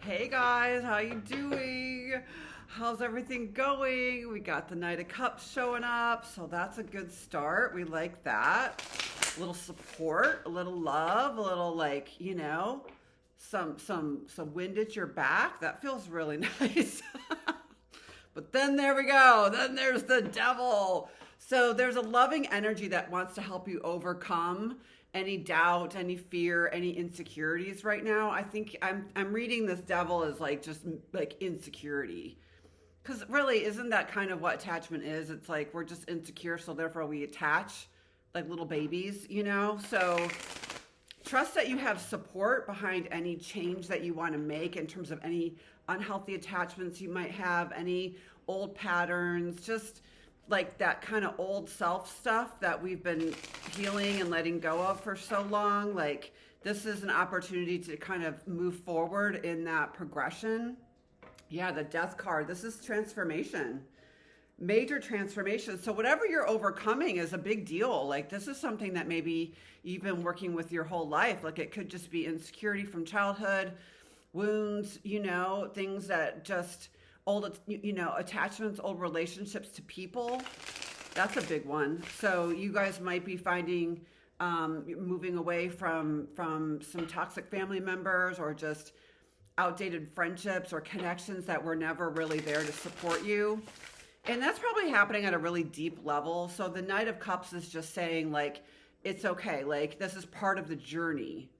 Hey guys, how you doing? How's everything going? We got the Knight of Cups showing up, so that's a good start. We like that. A little support, a little love, a little some wind at your back. That feels really nice. But then there we go. Then there's the devil. So there's a loving energy that wants to help you overcome any doubt, any fear, any insecurities right now. I think I'm reading this devil as like just like insecurity. Cuz really isn't that kind of what attachment is? It's like we're just insecure, so therefore we attach like little babies, you know? So trust that you have support behind any change that you want to make in terms of any unhealthy attachments you might have, any old patterns, just like that kind of old self stuff that we've been healing and letting go of for so long. Like this is an opportunity to kind of move forward in that progression. Yeah, the death card. This is transformation. Major transformation. So whatever you're overcoming is a big deal. Like this is something that maybe you've been working with your whole life. Like it could just be insecurity from childhood, wounds, things that just old, attachments, old relationships to people. That's a big one. So you guys might be finding moving away from some toxic family members or just outdated friendships or connections that were never really there to support you. And that's probably happening at a really deep level. So the Knight of Cups is just saying like, it's okay. Like this is part of the journey.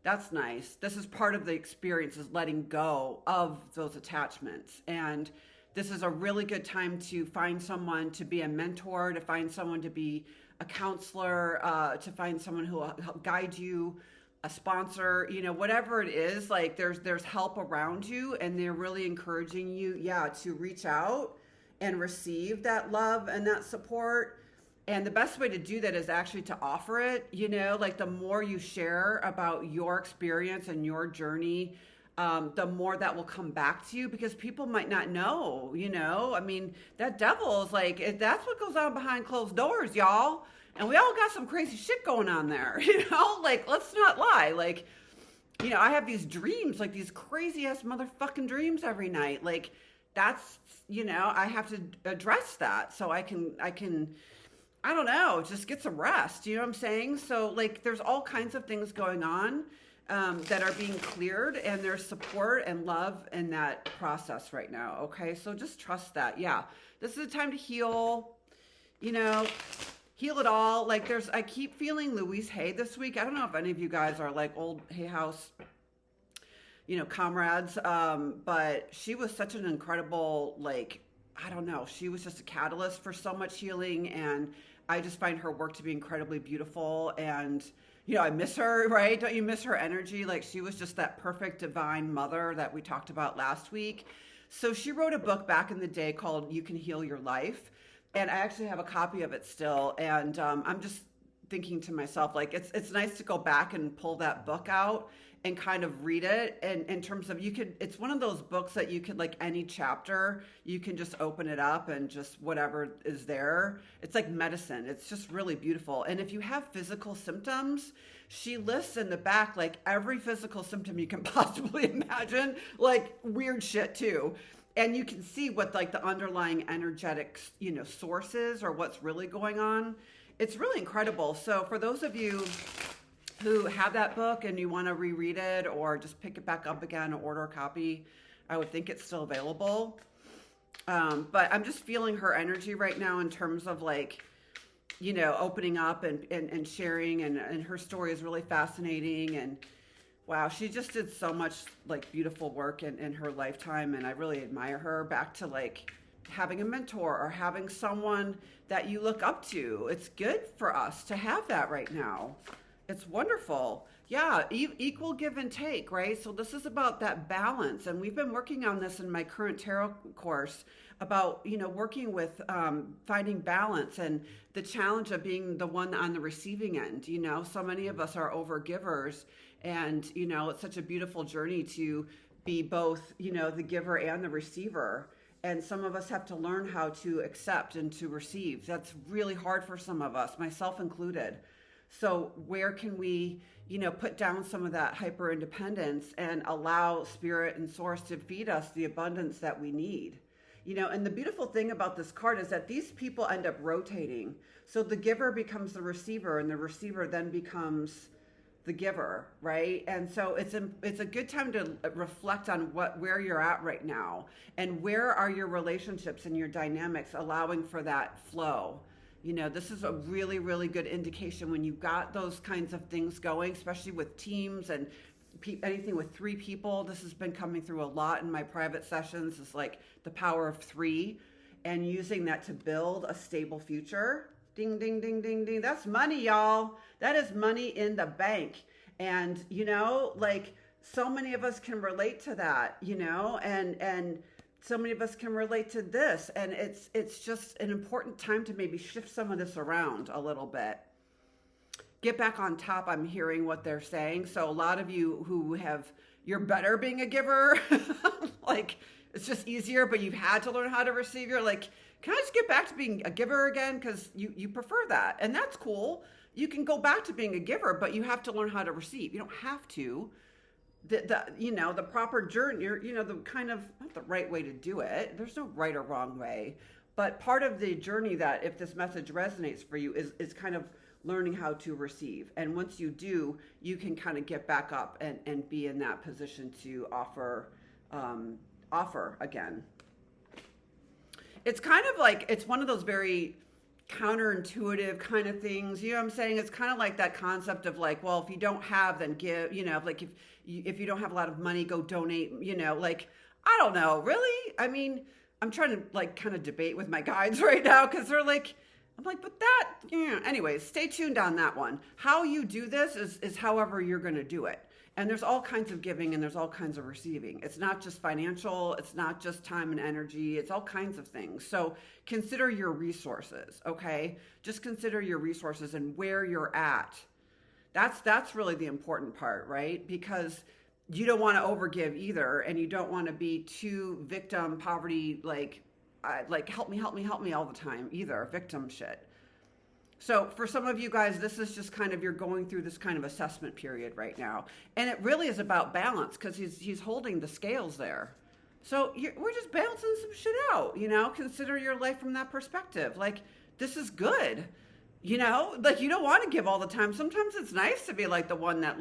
That's nice. This is part of the experience, is letting go of those attachments. And this is a really good time to find someone to be a mentor, to find someone to be a counselor, to find someone who will help guide you, a sponsor, whatever it is. Like there's help around you, and they're really encouraging you, to reach out and receive that love and that support. And the best way to do that is actually to offer it, like the more you share about your experience and your journey, the more that will come back to you, because people might not know, I mean, that devil is like, that's what goes on behind closed doors, y'all. And we all got some crazy shit going on there, like, let's not lie. Like, I have these dreams, like these crazy ass motherfucking dreams every night. Like that's, I have to address that so I can, I don't know, just get some rest. You know what I'm saying? So like there's all kinds of things going on that are being cleared, and there's support and love in that process right now. Okay. So just trust that. Yeah. This is a time to heal, heal it all. Like I keep feeling Louise Hay this week. I don't know if any of you guys are like old Hay House, comrades. But she was such an incredible, like, I don't know. She was just a catalyst for so much healing, and I just find her work to be incredibly beautiful. And, I miss her, right? Don't you miss her energy? Like she was just that perfect divine mother that we talked about last week. So she wrote a book back in the day called You Can Heal Your Life. And I actually have a copy of it still. And I'm just thinking to myself, like, it's nice to go back and pull that book out and kind of read it. And in terms of, it's one of those books that you could, like any chapter, you can just open it up and just whatever is there. It's like medicine. It's just really beautiful. And if you have physical symptoms, she lists in the back, like every physical symptom you can possibly imagine, like weird shit too. And you can see what like the underlying energetic, source is, or what's really going on. It's really incredible. So for those of you who have that book and you want to reread it or just pick it back up again or order a copy, I would think it's still available. But I'm just feeling her energy right now in terms of like, opening up and sharing, and her story is really fascinating. And wow, she just did so much like beautiful work in her lifetime. And I really admire her, back to like having a mentor or having someone that you look up to. It's good for us to have that right now. It's wonderful. Yeah, equal give and take, right? So this is about that balance. And we've been working on this in my current tarot course about, working with finding balance and the challenge of being the one on the receiving end. So many of us are over givers, and, it's such a beautiful journey to be both, the giver and the receiver. And some of us have to learn how to accept and to receive. That's really hard for some of us, myself included. So where can we, put down some of that hyper independence and allow spirit and source to feed us the abundance that we need? And the beautiful thing about this card is that these people end up rotating. So the giver becomes the receiver, and the receiver then becomes the giver, right? And so it's a good time to reflect on where you're at right now, and where are your relationships and your dynamics allowing for that flow. This is a really, really good indication when you've got those kinds of things going, especially with teams and anything with 3 people. This has been coming through a lot in my private sessions. It's like the power of 3 and using that to build a stable future. Ding, ding, ding, ding, ding. That's money, y'all. That is money in the bank. And, so many of us can relate to that, and so many of us can relate to this. And it's just an important time to maybe shift some of this around a little bit. Get back on top. I'm hearing what they're saying. So a lot of you who you're better being a giver, it's just easier, but you've had to learn how to receive. You're like, can I just get back to being a giver again? Because you prefer that. And that's cool. You can go back to being a giver, but you have to learn how to receive. You don't have to. The proper journey, the kind of, not the right way to do it. There's no right or wrong way. But part of the journey that, if this message resonates for you, is kind of learning how to receive. And once you do, you can kind of get back up and be in that position to offer again. It's kind of like, it's one of those very counterintuitive kind of things. You know what I'm saying? It's kind of like that concept of like, well, if you don't have, then give, if you don't have a lot of money, go donate, I don't know, really? I mean, I'm trying to kind of debate with my guides right now, because they're like, I'm like, but that, anyways, stay tuned on that one. How you do this is however you're going to do it. And there's all kinds of giving and there's all kinds of receiving. It's not just financial. It's not just time and energy. It's all kinds of things. So consider your resources, okay? Just consider your resources and where you're at. That's really the important part, right? Because you don't want to overgive either, and you don't want to be too victim, poverty, like help me all the time either, victim shit. So for some of you guys, this is just kind of, you're going through this kind of assessment period right now. And it really is about balance, because he's holding the scales there. So we're just balancing some shit out, consider your life from that perspective. Like, this is good, you don't want to give all the time. Sometimes it's nice to be like the one that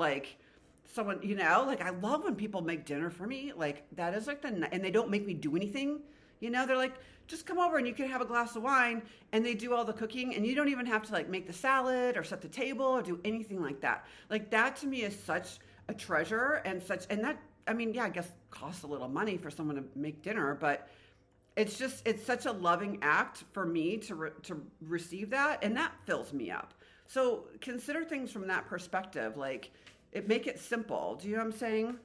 someone, I love when people make dinner for me. Like, that is and they don't make me do anything. They're like, just come over and you can have a glass of wine, and they do all the cooking, and you don't even have to make the salad or set the table or do anything like that. Like, that to me is such a treasure, and that, I mean, yeah, I guess costs a little money for someone to make dinner, but it's such a loving act for me to receive that, and that fills me up. So consider things from that perspective. Make it simple. Do you know what I'm saying?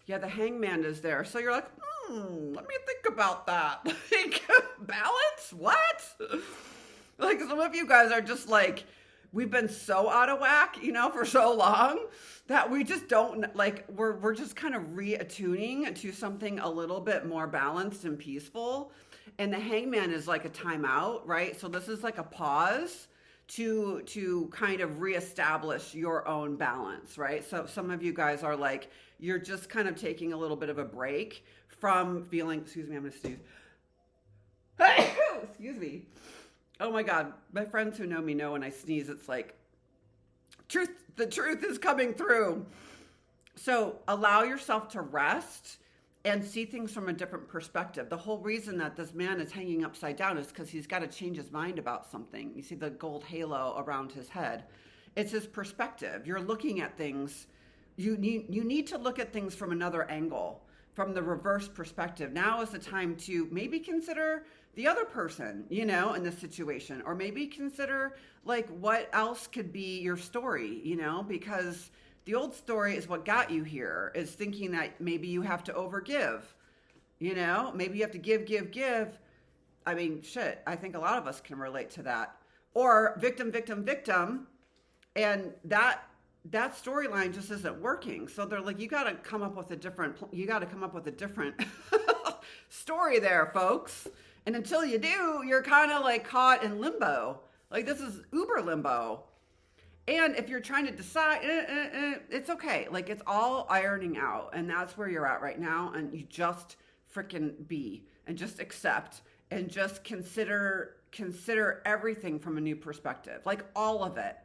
Yeah, the Hangman is there. So you're like, let me think about that. Balance? What? Some of you guys are just we've been so out of whack, for so long that we just don't, we're just kind of reattuning to something a little bit more balanced and peaceful. And the Hangman is like a timeout, right? So this is like a pause to kind of reestablish your own balance, right? So some of you guys are you're just kind of taking a little bit of a break from feeling, excuse me, I'm going to sneeze. Excuse me. Oh my God. My friends who know me know when I sneeze, it's the truth is coming through. So allow yourself to rest and see things from a different perspective. The whole reason that this man is hanging upside down is because he's got to change his mind about something. You see the gold halo around his head. It's his perspective. You're looking at things. You need to look at things from another angle, from the reverse perspective. Now is the time to maybe consider the other person, in this situation, or maybe consider what else could be your story, because the old story is what got you here, is thinking that maybe you have to overgive, maybe you have to give. I mean, shit, I think a lot of us can relate to that. Or victim. And that storyline just isn't working. So they're you got to come up with a different story there, folks. And until you do, you're kind of caught in limbo. Like this is uber limbo. And if you're trying to decide, it's okay. Like it's all ironing out, and that's where you're at right now. And you just freaking be and just accept and just consider everything from a new perspective, like all of it.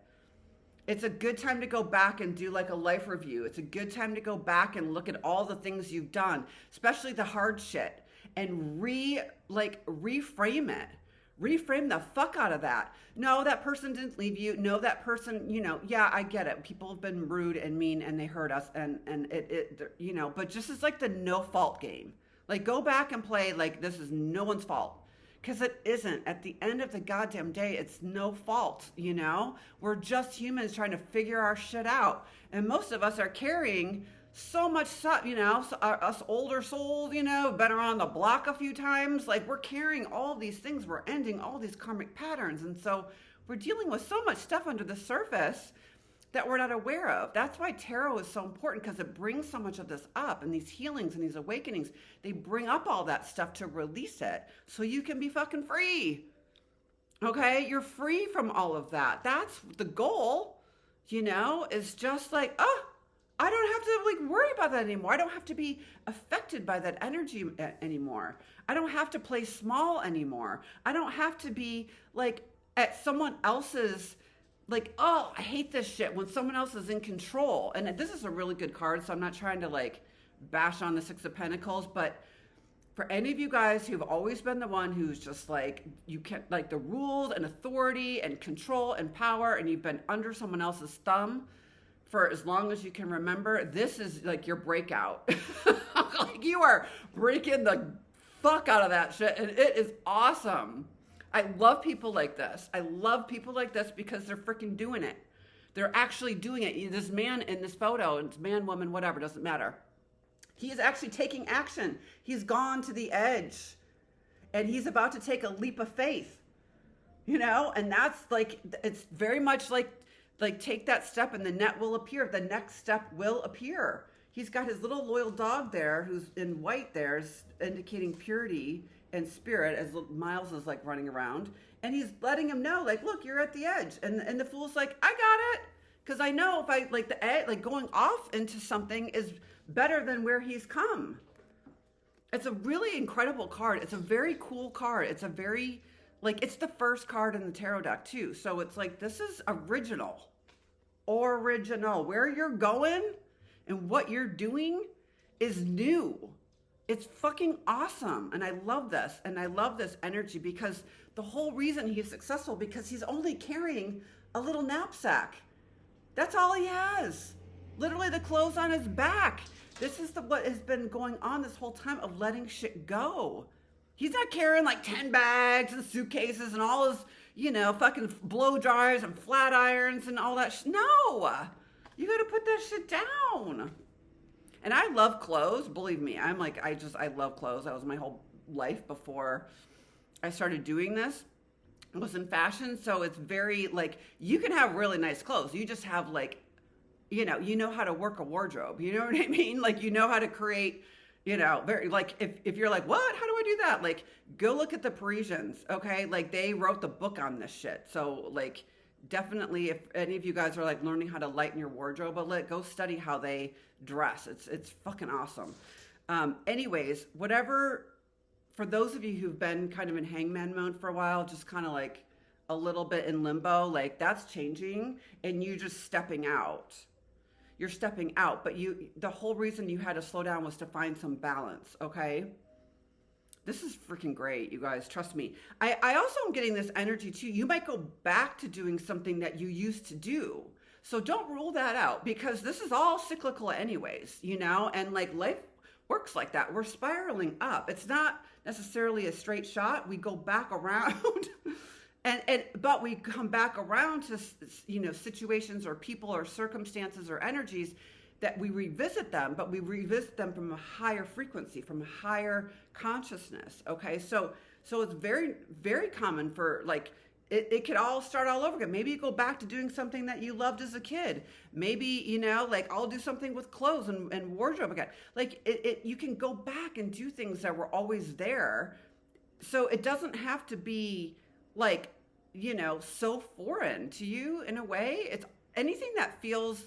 It's a good time to go back and do like a life review. It's a good time to go back and look at all the things you've done, especially the hard shit, and reframe it. Reframe the fuck out of that. No, that person didn't leave you. No, that person, yeah, I get it. People have been rude and mean and they hurt us and but just it's like the no fault game. Like go back and play like this is no one's fault. Because it isn't. At the end of the goddamn day, it's no fault, We're just humans trying to figure our shit out. And most of us are carrying so much stuff, us older souls, been around the block a few times. Like we're carrying all these things. We're ending all these karmic patterns. And so we're dealing with so much stuff under the surface that we're not aware of. That's why tarot is so important, because it brings so much of this up, and these healings and these awakenings, they bring up all that stuff to release it so you can be fucking free. Okay? You're free from all of that. That's the goal, is just like, I don't have to worry about that anymore. I don't have to be affected by that energy anymore. I don't have to play small anymore. I don't have to be at someone else's I hate this shit when someone else is in control. And this is a really good card, so I'm not trying to bash on the Six of Pentacles, but for any of you guys who've always been the one who's just you can't the rules and authority and control and power, and you've been under someone else's thumb for as long as you can remember, this is your breakout. You are breaking the fuck out of that shit, and it is awesome. I love people like this. I love people like this because they're freaking doing it. They're actually doing it. This man in this photo, it's man, woman, whatever, doesn't matter. He is actually taking action. He's gone to the edge, and he's about to take a leap of faith, and that's it's very much like take that step and the net will appear. The next step will appear. He's got his little loyal dog there who's in white there, indicating purity and spirit, as Miles is running around, and he's letting him know look, you're at the edge, and the fool's I got it, because I know if I the edge, going off into something is better than where he's come. It's a really incredible card. It's a very cool card. It's a very it's the first card in the tarot deck too, so it's this is original. Where you're going and what you're doing is new. It's fucking awesome. And I love this. And I love this energy, because the whole reason he's successful, because he's only carrying a little knapsack. That's all he has. Literally the clothes on his back. This is what has been going on this whole time, of letting shit go. He's not carrying 10 bags and suitcases and all his, fucking blow dryers and flat irons and all that. No, you got to put that shit down. And I love clothes. Believe me, I love clothes. That was my whole life before I started doing this. It was in fashion. So it's very you can have really nice clothes. You just have you know how to work a wardrobe. You know what I mean? You know how to create, very if you're what? How do I do that? Go look at the Parisians. Okay. They wrote the book on this shit. So definitely, if any of you guys are learning how to lighten your wardrobe, but go study how they dress. It's fucking awesome. Anyways, whatever, for those of you who've been kind of in hangman mode for a while, just kind of a little bit in limbo, that's changing, and you just stepping out. You're stepping out, but the whole reason you had to slow down was to find some balance. Okay. This is freaking great, you guys. Trust me. I also am getting this energy too. You might go back to doing something that you used to do. So don't rule that out, because this is all cyclical anyways, and life works like that. We're spiraling up. It's not necessarily a straight shot. We go back around but we come back around to, situations or people or circumstances or energies that we revisit them, but we revisit them from a higher frequency, from a higher consciousness. Okay. So it's very, very common for it could all start all over again. Maybe you go back to doing something that you loved as a kid. Maybe, I'll do something with clothes and wardrobe again. You can go back and do things that were always there. So it doesn't have to be so foreign to you in a way. It's anything that feels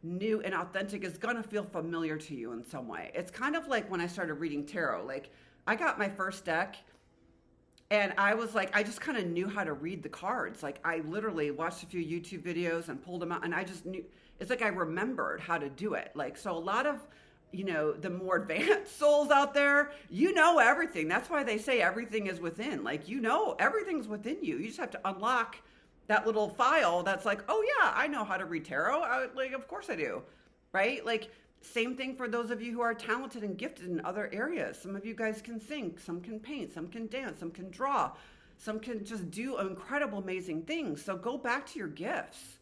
new and authentic is going to feel familiar to you in some way. It's kind of like when I started reading tarot. Like, I got my first deck and I was like, I just kind of knew how to read the cards. Like, I literally watched a few YouTube videos and pulled them out, and I just knew. It's like I remembered how to do it. Like, so a lot of, the more advanced souls out there, everything. That's why they say everything is within. Like, everything's within you. You just have to unlock that little file that's like, oh yeah, I know how to read tarot. Of course I do, right? Like, same thing for those of you who are talented and gifted in other areas. Some of you guys can sing, some can paint, some can dance, some can draw, some can just do incredible, amazing things. So go back to your gifts.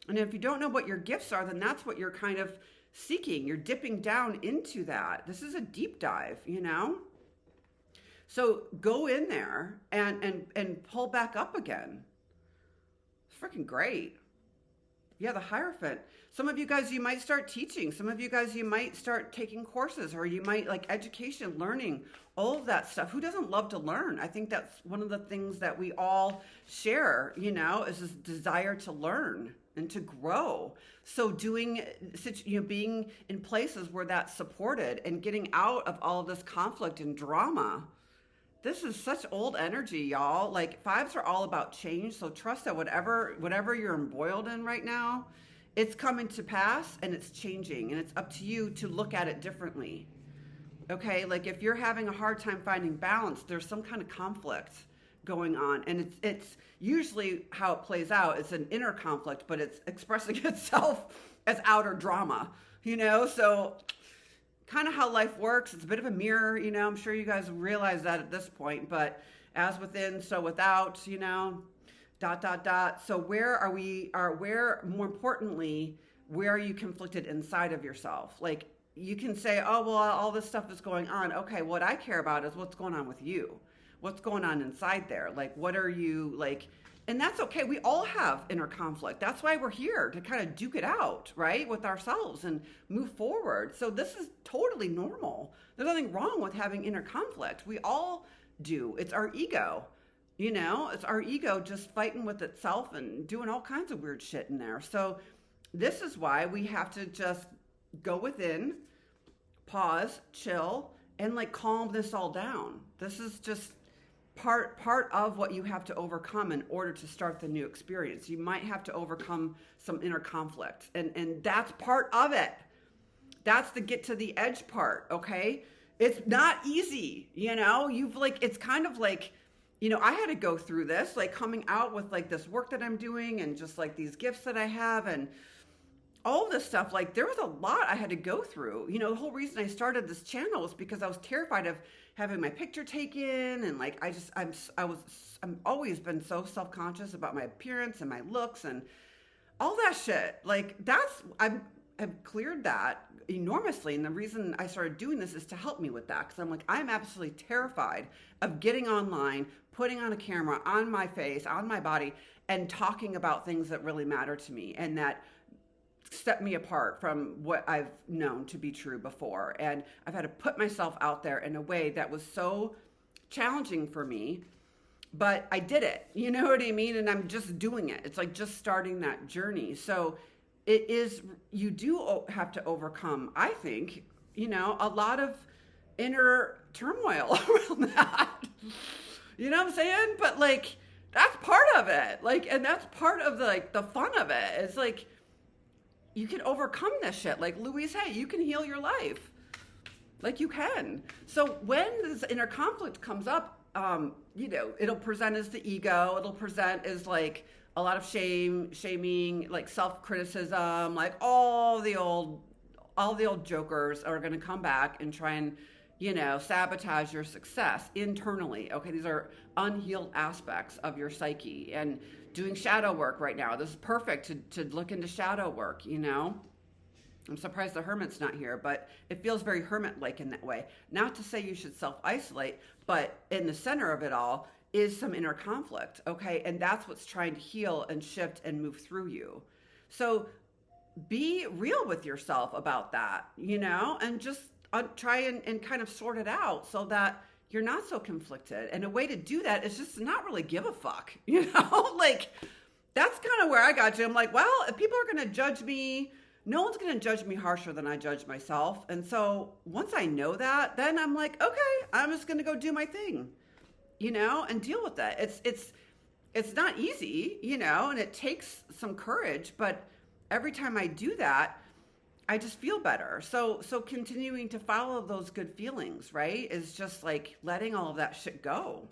And if you don't know what your gifts are, then that's what you're kind of seeking. You're dipping down into that. This is a deep dive, So go in there and pull back up again. It's freaking great. Yeah, the Hierophant. Some of you guys, you might start teaching. Some of you guys, you might start taking courses, or you might like education, learning, all of that stuff. Who doesn't love to learn? I think that's one of the things that we all share, is this desire to learn and to grow. So being in places where that's supported and getting out of all of this conflict and drama. This is such old energy, y'all. Like, fives are all about change. So trust that whatever you're embroiled in right now, it's coming to pass and it's changing, and it's up to you to look at it differently. Okay, like if you're having a hard time finding balance, there's some kind of conflict going on, and it's usually how it plays out. It's an inner conflict, but it's expressing itself as outer drama, so kind of how life works. It's a bit of a mirror, I'm sure you guys realize that at this point, but as within, so without, So more importantly, where are you conflicted inside of yourself? Like, you can say, oh, well, all this stuff is going on. Okay, what I care about is what's going on with you. What's going on inside there? Like, what are you like? And that's okay. We all have inner conflict. That's why we're here, to kind of duke it out, right, with ourselves and move forward. So this is totally normal. There's nothing wrong with having inner conflict. We all do. It's our ego, it's our ego just fighting with itself and doing all kinds of weird shit in there. So this is why we have to just go within, pause, chill, and like calm this all down. This is just part of what you have to overcome in order to start the new experience. You might have to overcome some inner conflict, and that's part of it. That's the get to the edge part, okay? It's not easy, it's kind of like, I had to go through this, like coming out with like this work that I'm doing and just like these gifts that I have and all of this stuff. Like, there was a lot I had to go through. The whole reason I started this channel was because I was terrified of having my picture taken, and like I'm always been so self-conscious about my appearance and my looks and all that shit. Like, I've cleared that enormously, and the reason I started doing this is to help me with that, because I'm like, I'm absolutely terrified of getting online, putting on a camera, on my face, on my body, and talking about things that really matter to me and that set me apart from what I've known to be true before. And I've had to put myself out there in a way that was so challenging for me, but I did it, you know what I mean? And I'm just doing it. It's like just starting that journey. So you do have to overcome, I think, a lot of inner turmoil around that. You know what I'm saying? But like, that's part of it. Like, and that's part of the fun of it. It's like, you can overcome this shit. Like Louise Hay, you can heal your life. Like, you can. So when this inner conflict comes up, it'll present as the ego. It'll present as like a lot of shaming, like self-criticism, like all the old jokers are going to come back and try and, sabotage your success internally. Okay. These are unhealed aspects of your psyche, and doing shadow work right now. This is perfect to look into shadow work, I'm surprised the hermit's not here, but it feels very hermit-like in that way. Not to say you should self-isolate, but in the center of it all is some inner conflict, okay? And that's what's trying to heal and shift and move through you. So be real with yourself about that, and just try and kind of sort it out so that you're not so conflicted. And a way to do that is just to not really give a fuck, you know? Like, that's kind of where I got to. I'm like, well, if people are going to judge me, no one's going to judge me harsher than I judge myself. And so once I know that, then I'm like, okay, I'm just going to go do my thing, you know, and deal with that. It's not easy, you know, and it takes some courage, but every time I do that, I just feel better. So continuing to follow those good feelings, right, is just like letting all of that shit go.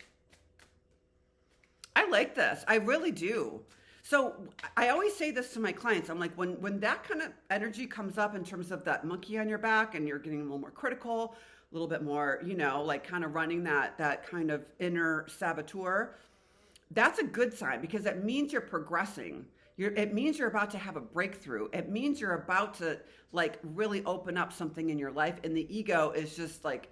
I like this. I really do. So I always say this to my clients. I'm like, when that kind of energy comes up in terms of that monkey on your back and you're getting a little more critical, a little bit more, you know, like kind of running that kind of inner saboteur, that's a good sign because it means you're progressing. It means you're about to have a breakthrough. It means you're about to like really open up something in your life, and the ego is just like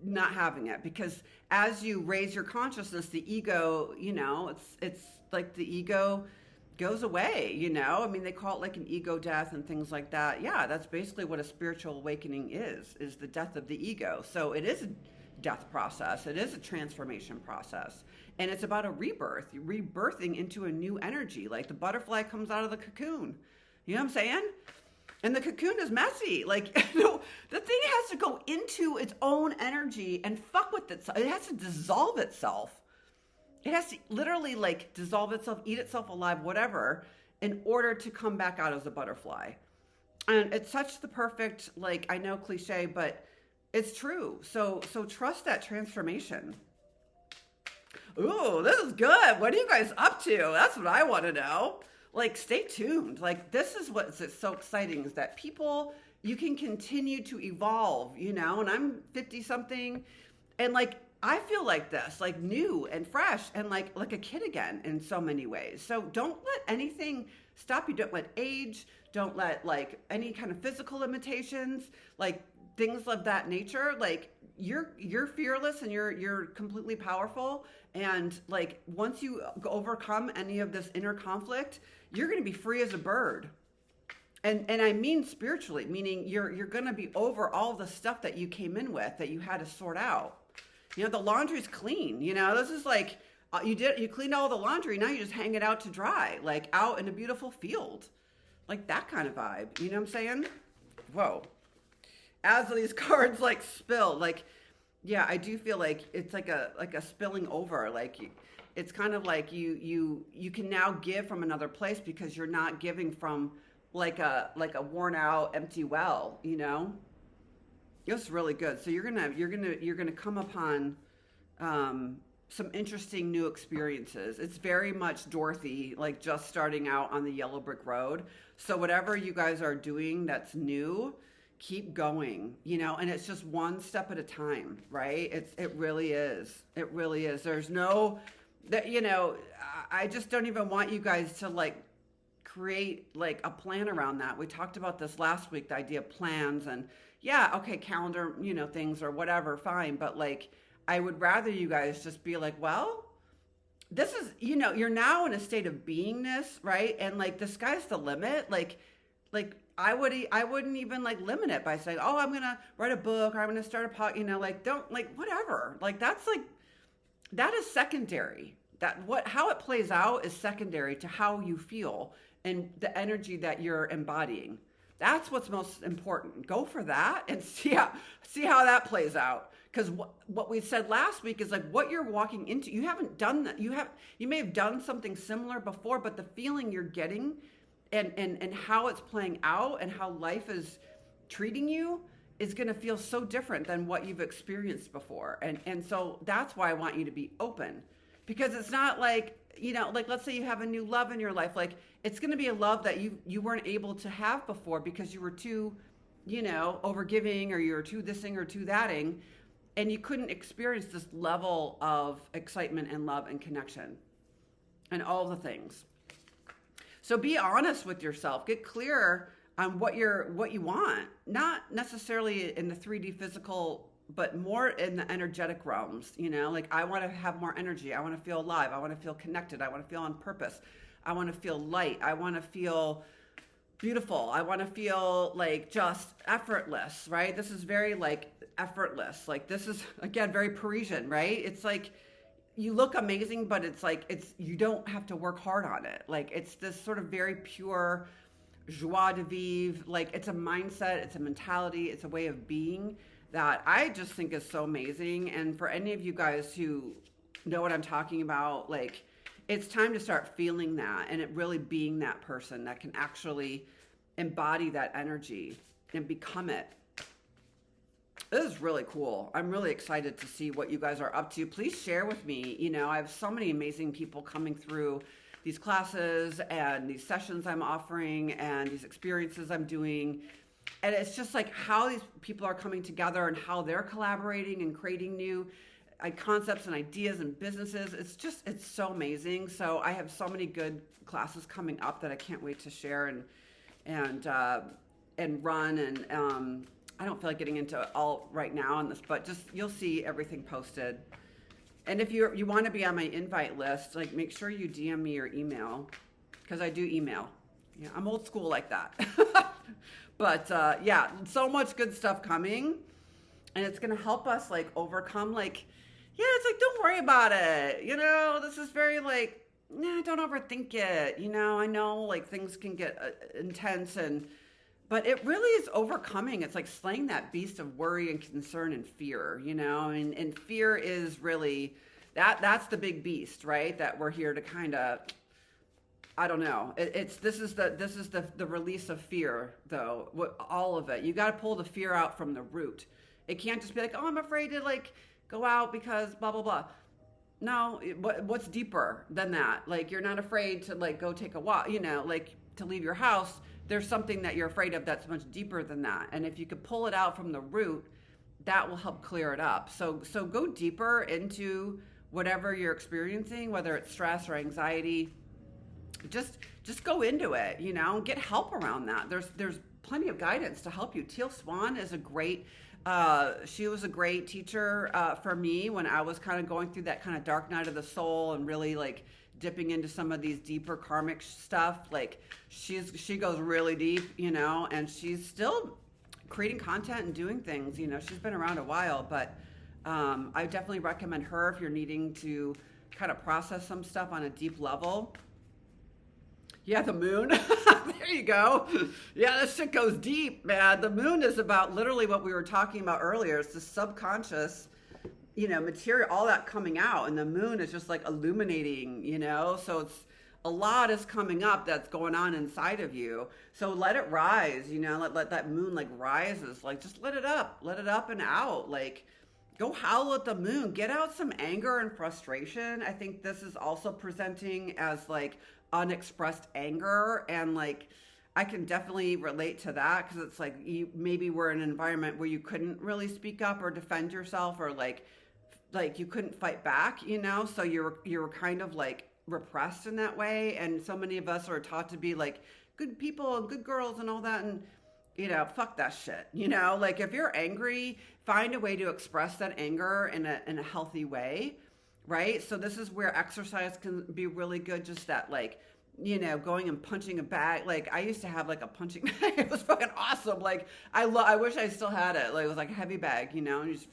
not having it, because as you raise your consciousness, the ego, you know, it's like the ego goes away, you know. I mean, they call it like an ego death and things like that. Yeah, that's basically what a spiritual awakening is the death of the ego. So it is a death process. It is a transformation process. And it's about a rebirth, rebirthing into a new energy. Like the butterfly comes out of the cocoon. You know what I'm saying? And the cocoon is messy. Like, you know, the thing has to go into its own energy and fuck with itself. It has to dissolve itself. It has to literally like dissolve itself, eat itself alive, whatever, in order to come back out as a butterfly. And it's such the perfect, like, I know cliche, but it's true. So trust that transformation. Ooh, this is good. What are you guys up to? That's what I want to know. Like, stay tuned. Like, this is what's so exciting, is that people, you can continue to evolve, you know, and I'm 50 something, and like, I feel like this, like new and fresh and like a kid again in so many ways. So don't let anything stop you. Don't let age, don't let like any kind of physical limitations, like things of that nature. Like you're fearless and you're completely powerful. And like, once you overcome any of this inner conflict, you're going to be free as a bird. And I mean spiritually, meaning you're going to be over all the stuff that you came in with, that you had to sort out. You know, the laundry's clean. You know, this is like, you cleaned all the laundry. Now you just hang it out to dry, like out in a beautiful field, like that kind of vibe. You know what I'm saying? Whoa. As these cards like spill, like, yeah, I do feel like it's like a spilling over. Like it's kind of like you can now give from another place, because you're not giving from like a worn out empty well, you know? It's really good. So you're gonna come upon some interesting new experiences. It's very much Dorothy, like just starting out on the yellow brick road. So whatever you guys are doing that's new, keep going, you know, and it's just one step at a time, right? It really is. It really is. There's no, that, you know, I just don't even want you guys to like create like a plan around that. We talked about this last week, the idea of plans, and yeah, okay, calendar, you know, things or whatever, fine. But like, I would rather you guys just be like, well, this is, you know, you're now in a state of beingness, right? And like, the sky's the limit. Like I wouldn't even like limit it by saying, oh, I'm going to write a book, or I'm going to start a pod, you know, like, don't, like, whatever. Like, that's like, that is secondary. How it plays out is secondary to how you feel and the energy that you're embodying. That's what's most important. Go for that and see how that plays out. Because what we said last week is like, what you're walking into, you haven't done that. You may have done something similar before, but the feeling you're getting and how it's playing out and how life is treating you is going to feel so different than what you've experienced before. And so that's why I want you to be open, because it's not like, you know, like, let's say you have a new love in your life, like, it's going to be a love that you weren't able to have before because you were too, you know, overgiving, or you were too thising or too thating, and you couldn't experience this level of excitement and love and connection and all the things. So be honest with yourself. Get clear on what you want, not necessarily in the 3D physical, but more in the energetic realms. You know, like, I want to have more energy. I want to feel alive. I want to feel connected. I want to feel on purpose. I want to feel light. I want to feel beautiful. I want to feel like just effortless, right? This is very like effortless. Like this is again very Parisian, right? It's like you look amazing, but it's like it's you don't have to work hard on it. Like it's this sort of very pure joie de vivre. Like it's a mindset, it's a mentality, it's a way of being that I just think is so amazing. And for any of you guys who know what I'm talking about, like it's time to start feeling that and it really being that person that can actually embody that energy and become it. This is really cool. I'm really excited to see what you guys are up to. Please share with me. You know, I have so many amazing people coming through these classes and these sessions I'm offering and these experiences I'm doing. And it's just like how these people are coming together and how they're collaborating and creating new concepts and ideas and businesses. It's so amazing. So I have so many good classes coming up that I can't wait to share and run. And I don't feel like getting into it all right now on this, but just you'll see everything posted. And if you want to be on my invite list, like make sure you DM me your email because I do email. Yeah, I'm old school like that. But yeah, so much good stuff coming, and it's gonna help us like overcome like, yeah, it's like don't worry about it. You know, this is very like, nah, don't overthink it. You know, I know like things can get intense but it really is overcoming. It's like slaying that beast of worry and concern and fear, you know, and fear is really that's the big beast, right? That we're here to kind of, I don't know. This is the release of fear though. All of it. You got to pull the fear out from the root. It can't just be like, oh, I'm afraid to like go out because blah, blah, blah. No, what's deeper than that? Like you're not afraid to like go take a walk, you know, like to leave your house. There's something that you're afraid of that's much deeper than that. And if you could pull it out from the root, that will help clear it up. So go deeper into whatever you're experiencing, whether it's stress or anxiety. Just go into it, you know, get help around that. There's plenty of guidance to help you. Teal Swan is she was a great teacher for me when I was kind of going through that kind of dark night of the soul and really like dipping into some of these deeper karmic stuff. Like she goes really deep, you know, and she's still creating content and doing things, you know. She's been around a while, but I definitely recommend her if you're needing to kind of process some stuff on a deep level. Yeah, the moon. There you go. Yeah, this shit goes deep, man. The moon is about literally what we were talking about earlier. It's the subconscious, you know, material, all that coming out. And the moon is just like illuminating, you know. So it's a lot is coming up that's going on inside of you. So let it rise, you know, let that moon like rises. Like just let it up and out. Like go howl at the moon. Get out some anger and frustration. I think this is also presenting as like unexpressed anger, and like I can definitely relate to that because it's like you maybe we're in an environment where you couldn't really speak up or defend yourself or like you couldn't fight back, you know, so you're kind of like repressed in that way. And so many of us are taught to be like good people and good girls and all that, and you know, fuck that shit, you know. Like if you're angry, find a way to express that anger in a healthy way, right? So this is where exercise can be really good. Just that, like, you know, going and punching a bag. Like I used to have like a punching bag. It was fucking awesome. Like I wish I still had it. Like it was like a heavy bag, you know, and you just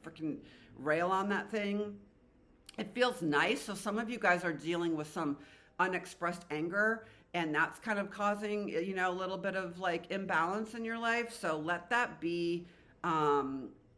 freaking rail on that thing. It feels nice. So some of you guys are dealing with some unexpressed anger, and that's kind of causing, you know, a little bit of like imbalance in your life. So let that be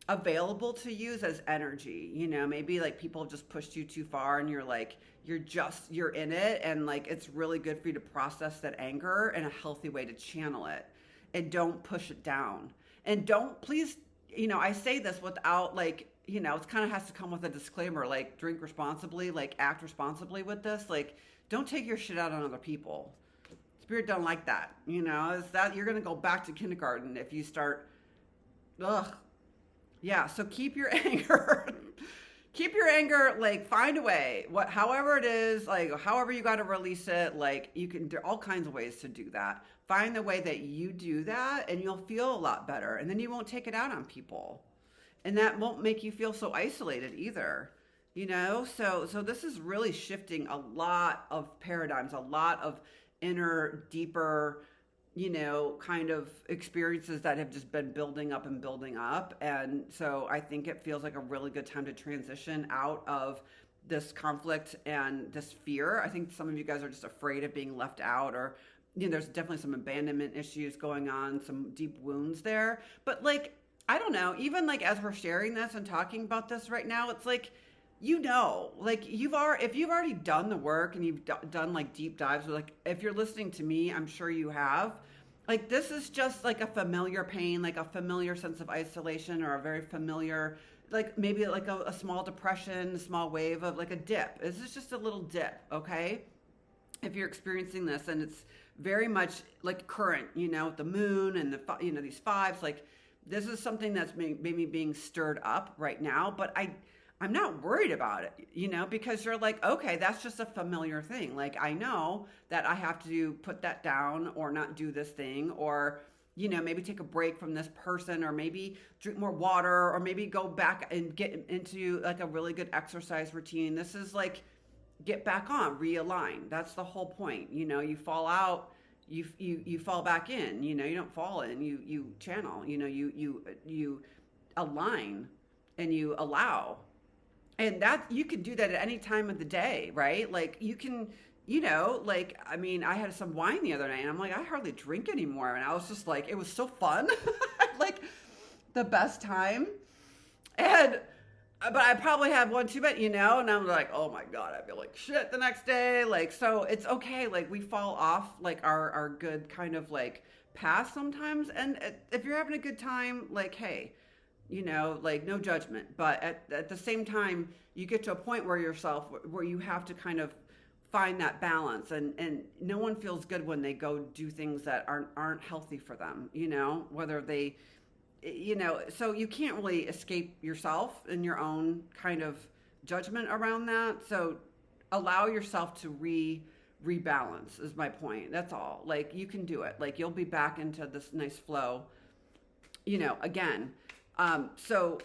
available to use as energy. You know, maybe like people have just pushed you too far and you're like, you're in it, and like it's really good for you to process that anger in a healthy way to channel it, and don't push it down. And don't, please, you know, I say this without like, you know, it kind of has to come with a disclaimer, like drink responsibly, like act responsibly with this. Like don't take your shit out on other people. Spirit don't like that, you know. Is that you're gonna go back to kindergarten if you start, yeah. So keep your anger, like find a way, however it is, like however you got to release it. Like you can, there are all kinds of ways to do that. Find the way that you do that, and you'll feel a lot better, and then you won't take it out on people, and that won't make you feel so isolated either. You know, so this is really shifting a lot of paradigms, a lot of inner, deeper kind of experiences that have just been building up and building up. And so I think it feels like a really good time to transition out of this conflict and this fear. I think some of you guys are just afraid of being left out, or, there's definitely some abandonment issues going on, some deep wounds there. But like, I don't know, even like as we're sharing this and talking about this right now, it's like, like if you've already done the work and you've done like deep dives, or like if you're listening to me, I'm sure you have. Like, this is just like a familiar pain, like a familiar sense of isolation, or a very familiar, like maybe like a small depression, a small wave of like a dip. This is just a little dip, okay? If you're experiencing this, and it's very much like current, the moon and these fives, like this is something that's maybe being stirred up right now, but I'm not worried about it, because you're like, okay, that's just a familiar thing. Like, I know that I have to put that down, or not do this thing, or, maybe take a break from this person, or maybe drink more water, or maybe go back and get into like a really good exercise routine. This is like, get back on, realign. That's the whole point. You fall out, you fall back in, you don't fall in, you channel, you align, and you allow. And that, you can do that at any time of the day, right? Like, you can, like, I mean, I had some wine the other night, and I'm like, I hardly drink anymore. And I was just like, it was so fun. Like, the best time. But I probably had one too many, and I'm like, oh my God, I feel like shit the next day. Like, so it's okay. Like, we fall off like our good kind of like path sometimes. And if you're having a good time, like, hey, like, no judgment. But at the same time, you get to a point where you have to kind of find that balance, and no one feels good when they go do things that aren't healthy for them, whether they, so you can't really escape yourself and your own kind of judgment around that. So allow yourself to rebalance is my point. That's all. Like, you can do it. Like, you'll be back into this nice flow, again. So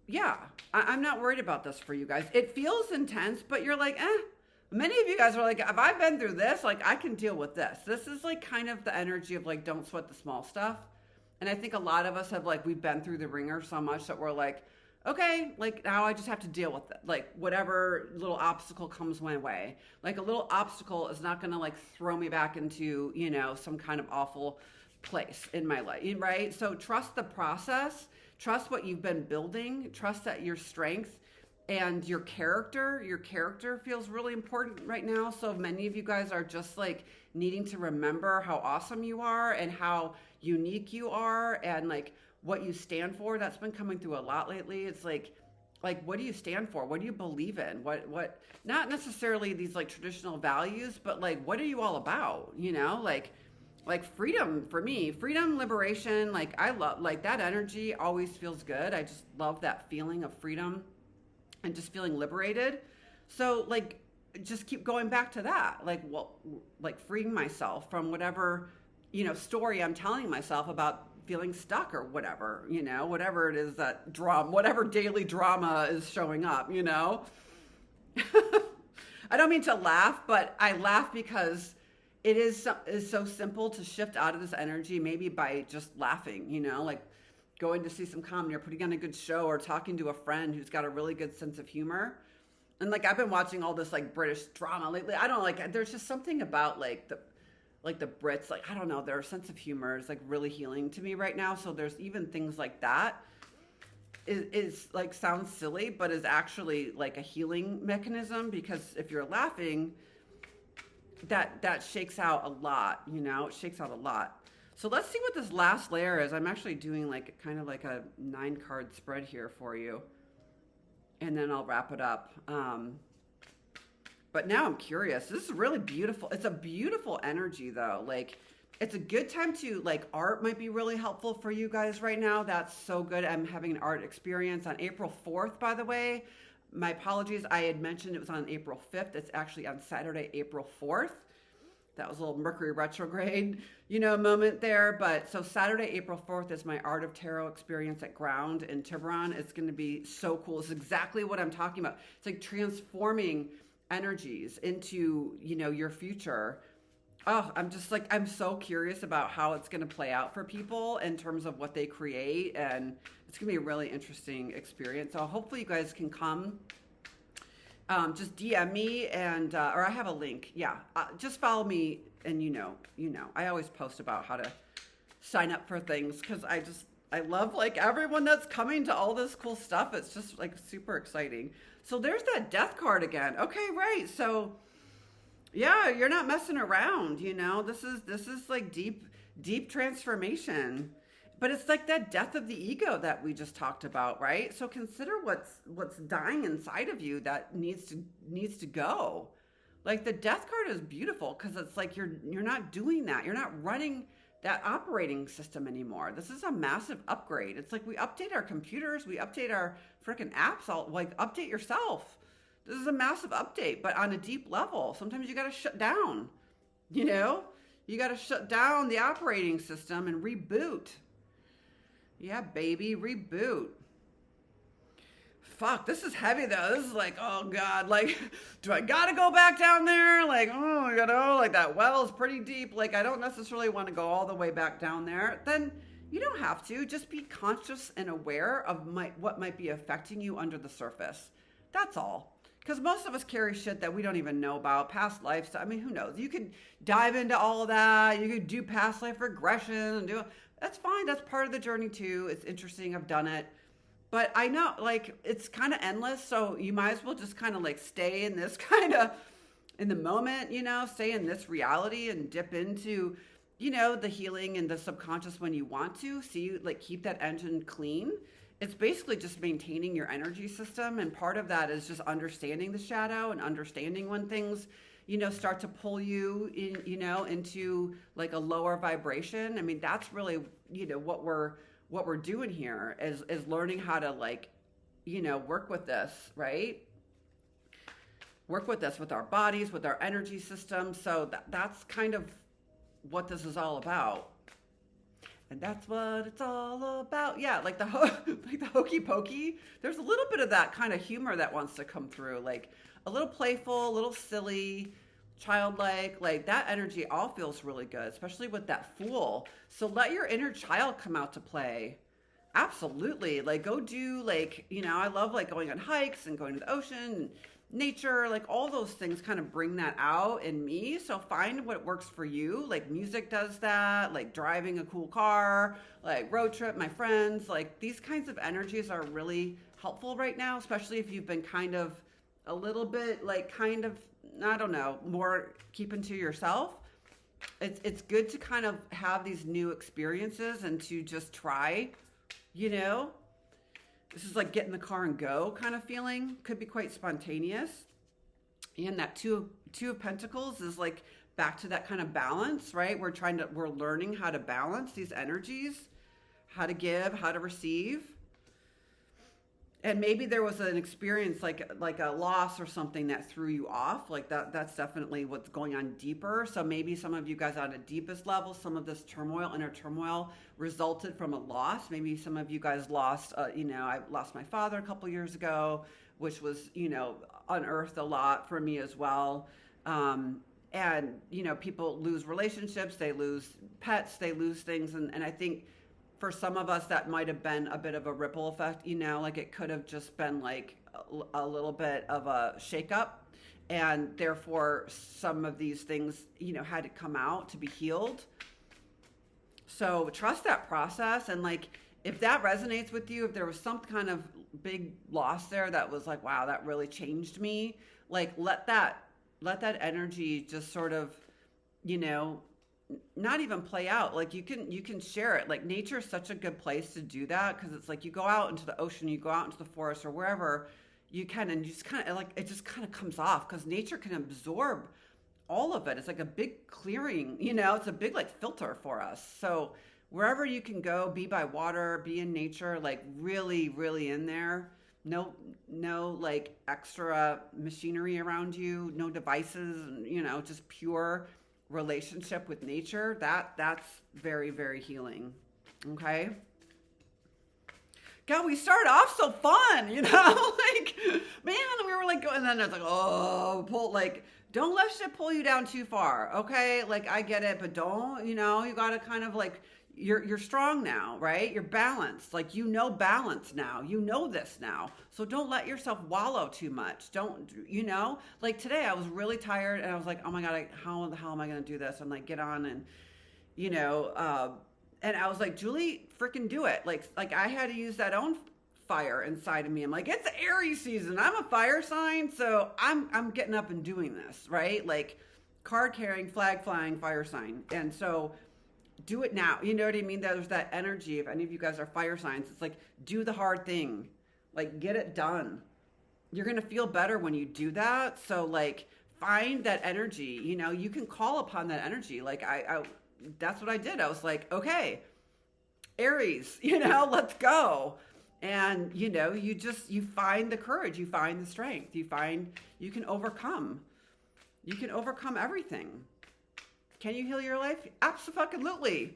yeah, I'm not worried about this for you guys. It feels intense, but you're like, many of you guys are like, if I've been through this, like, I can deal with this. This is like kind of the energy of like, don't sweat the small stuff. And I think a lot of us have, like, we've been through the ringer so much that we're like, okay, like, now I just have to deal with it. Like, whatever little obstacle comes my way. Like, a little obstacle is not going to like throw me back into, some kind of awful place in my life, right? So trust the process. Trust what you've been building. Trust that your strength and your character feels really important right now. So many of you guys are just like needing to remember how awesome you are, and how unique you are, and like what you stand for. That's been coming through a lot lately. It's like, what do you stand for? What do you believe in? What, not necessarily these like traditional values, but like, what are you all about? Like freedom for me, freedom, liberation. Like, I love, like, that energy always feels good. I just love that feeling of freedom and just feeling liberated. So like, just keep going back to that. Like, well, like freeing myself from whatever, story I'm telling myself about feeling stuck, or whatever, whatever it is, that drama, whatever daily drama is showing up, I don't mean to laugh, but I laugh because it is so simple to shift out of this energy, maybe by just laughing, like going to see some comedy, or putting on a good show, or talking to a friend who's got a really good sense of humor. And like, I've been watching all this like British drama lately. I don't like, there's just something about like the Brits, like, I don't know, their sense of humor is like really healing to me right now. So there's even things like that is like, sounds silly, but is actually like a healing mechanism, because if you're laughing, that shakes out a lot, it shakes out a lot. So let's see what this last layer is. I'm actually doing like kind of like a 9-card spread here for you, and then I'll wrap it up. But now I'm curious. This is really beautiful. It's a beautiful energy though. Like, it's a good time to, like, art might be really helpful for you guys right now. That's so good. I'm having an art experience on April 4th, by the way. My apologies. I had mentioned it was on April 5th. It's actually on Saturday, April 4th. That was a little Mercury retrograde, moment there. But so Saturday, April 4th is my Art of Tarot experience at Ground in Tiburon. It's going to be so cool. It's exactly what I'm talking about. It's like transforming energies into, your future. Oh, I'm just like, I'm so curious about how it's going to play out for people in terms of what they create. And it's going to be a really interesting experience. So hopefully you guys can come. Just DM me and, or I have a link. Yeah. Just follow me and I always post about how to sign up for things because I love like everyone that's coming to all this cool stuff. It's just like super exciting. So there's that death card again. Okay, right. So yeah, you're not messing around, This is like deep transformation. But it's like that death of the ego that we just talked about, right? So consider what's dying inside of you that needs to go. Like the death card is beautiful because it's like you're not doing that. You're not running that operating system anymore. This is a massive upgrade. It's like we update our computers, we update our freaking apps, all like update yourself. This is a massive update, but on a deep level. Sometimes you got to shut down, You got to shut down the operating system and reboot. Yeah, baby, reboot. Fuck, this is heavy though. This is like, oh God, like, do I gotta go back down there? Like, oh, like that well is pretty deep. Like, I don't necessarily want to go all the way back down there. Then you don't have to. Just be conscious and aware of what might be affecting you under the surface. That's all. Because most of us carry shit that we don't even know about, past lives. I mean, who knows? You could dive into all of that. You could do past life regression and that's fine. That's part of the journey too. It's interesting. I've done it. But I know, like, it's kind of endless, so you might as well just kind of, like, stay in this kind of, in the moment, stay in this reality and dip into, the healing and the subconscious when you want to. See, like, keep that engine clean. It's basically just maintaining your energy system, and part of that is just understanding the shadow and understanding when things, start to pull you in, into, like, a lower vibration. I mean, that's really, what we're doing here is learning how to work with this, right? Work with this with our bodies, with our energy system. So that's kind of what this is all about. And that's what it's all about. Yeah, like the hokey pokey. There's a little bit of that kind of humor that wants to come through, like a little playful, a little silly, childlike, like that energy all feels really good, especially with that Fool. So let your inner child come out to play. Absolutely. Like go do I love like going on hikes and going to the ocean, nature, like all those things kind of bring that out in me. So find what works for you. Like music does that, like driving a cool car, like road trip, my friends, like these kinds of energies are really helpful right now, especially if you've been kind of a little bit I don't know, more keeping to yourself. It's good to kind of have these new experiences and to just try, This is like get in the car and go kind of feeling. Could be quite spontaneous. And that two of Pentacles is like back to that kind of balance, right? We're learning how to balance these energies, how to give, how to receive. And maybe there was an experience like a loss or something that threw you off. Like that's definitely what's going on deeper. So maybe some of you guys on a deepest level, some of this inner turmoil resulted from a loss. Maybe some of you guys lost, I lost my father a couple years ago, which was, unearthed a lot for me as well. And, people lose relationships, they lose pets, they lose things. And I think, for some of us, that might have been a bit of a ripple effect, like it could have just been like a little bit of a shakeup. And therefore, some of these things, had to come out to be healed. So trust that process. And like, if that resonates with you, if there was some kind of big loss there that was like, wow, that really changed me, like let that energy just sort of, not even play out. Like you can share it. Like nature is such a good place to do that, because it's like you go out into the ocean, you go out into the forest or wherever you can, and you just kind of like it just kind of comes off, because nature can absorb all of it. It's like a big clearing, it's a big like filter for us. So wherever you can go, be by water, be in nature, like really, really in there. No like extra machinery around you, no devices, just pure relationship with nature. That's very, very healing. Okay. God, we started off so fun, like, man, we were like going, and then it's like, oh, pull, like, don't let shit pull you down too far, okay? Like I get it, but don't, you know, you got to kind of like you're strong now, right? You're balanced. Like you know balance now. You know this now. So don't let yourself wallow too much. Don't, you know? Like today I was really tired and I was like, "Oh my god, how the hell am I going to do this?" I'm like, "Get on and you know, and I was like, "Julie, freaking do it." Like I had to use that own fire inside of me. I'm like, "It's Aries season. I'm a fire sign, so I'm getting up and doing this, right?" Like card carrying, flag flying, fire sign. And so do it now. You know what I mean? There's that energy. If any of you guys are fire signs, it's like, do the hard thing. Like, get it done. You're going to feel better when you do that. So, like, find that energy. You know, you can call upon that energy. Like, I that's what I did. I was like, okay, Aries, you know, let's go. And, you know, you find the courage. You find the strength. You find you can overcome. You can overcome everything. Can you heal your life? Absolutely.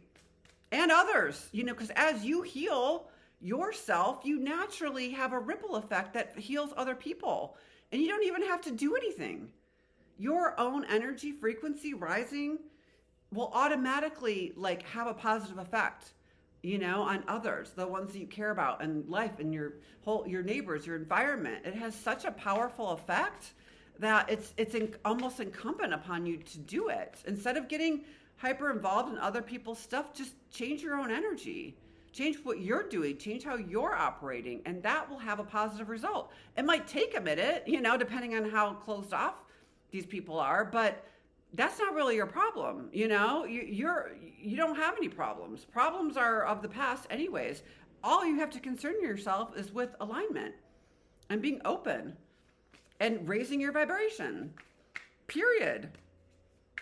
And others, you know, because as you heal yourself, you naturally have a ripple effect that heals other people. And you don't even have to do anything. Your own energy frequency rising will automatically like have a positive effect, you know, on others, the ones that you care about in life and your neighbors, your environment. It has such a powerful effect that it's almost incumbent upon you to do it. Instead of getting hyper involved in other people's stuff, just change your own energy. Change what you're doing, change how you're operating, and that will have a positive result. It might take a minute, you know, depending on how closed off these people are, but that's not really your problem, you know? You don't have any problems. Problems are of the past anyways. All you have to concern yourself is with alignment and being open and raising your vibration, period.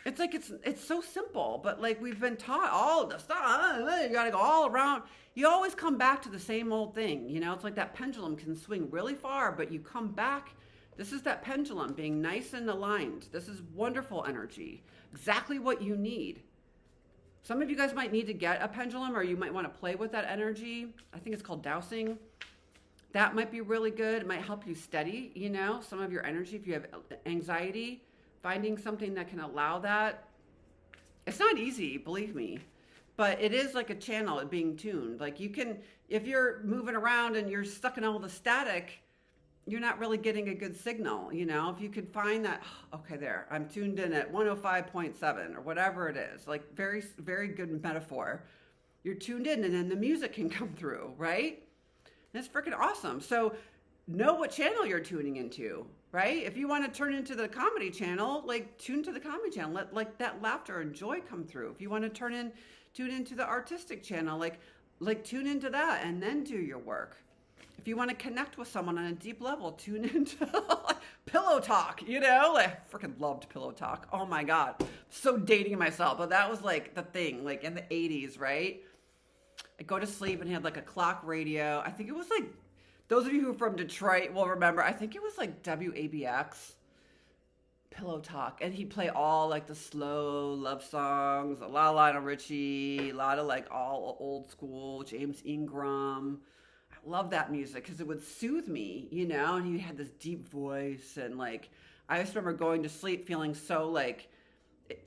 It's like, it's so simple, but like we've been taught all the stuff, you gotta go all around. You always come back to the same old thing, you know? It's like that pendulum can swing really far, but you come back. This is that pendulum being nice and aligned. This is wonderful energy, exactly what you need. Some of you guys might need to get a pendulum, or you might want to play with that energy. I think it's called dowsing. That might be really good. It might help you steady, you know, some of your energy. If you have anxiety, finding something that can allow that. It's not easy, believe me, but it is like a channel being tuned. Like you can, if you're moving around and you're stuck in all the static, you're not really getting a good signal, you know. If you could find that, okay, there, I'm tuned in at 105.7 or whatever it is, like very, very good metaphor. You're tuned in and then the music can come through, right? That's freaking awesome. So know what channel you're tuning into, right? If you want to turn into the comedy channel, like tune to the comedy channel. Let like that laughter and joy come through. If you want to tune into the artistic channel, like tune into that and then do your work. If you want to connect with someone on a deep level, tune into Pillow Talk, you know? Like, I freaking loved Pillow Talk. Oh my God. So dating myself, but that was like the thing, like in the 80s, right? I go to sleep and he had like a clock radio. I think it was like, those of you who are from Detroit will remember, I think it was like WABX, Pillow Talk. And he'd play all like the slow love songs, a lot of Lionel Richie, a lot of like all old school, James Ingram. I love that music because it would soothe me, you know? And he had this deep voice. And like, I just remember going to sleep feeling so like,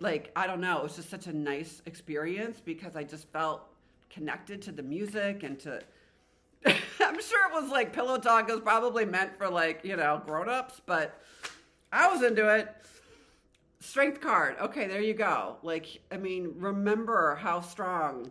I don't know, it was just such a nice experience because I just felt connected to the music and to I'm sure it was like Pillow Talk was probably meant for like, you know, grown-ups, but I was into it. Strength card. Okay, there you go. Like, I mean, remember how strong,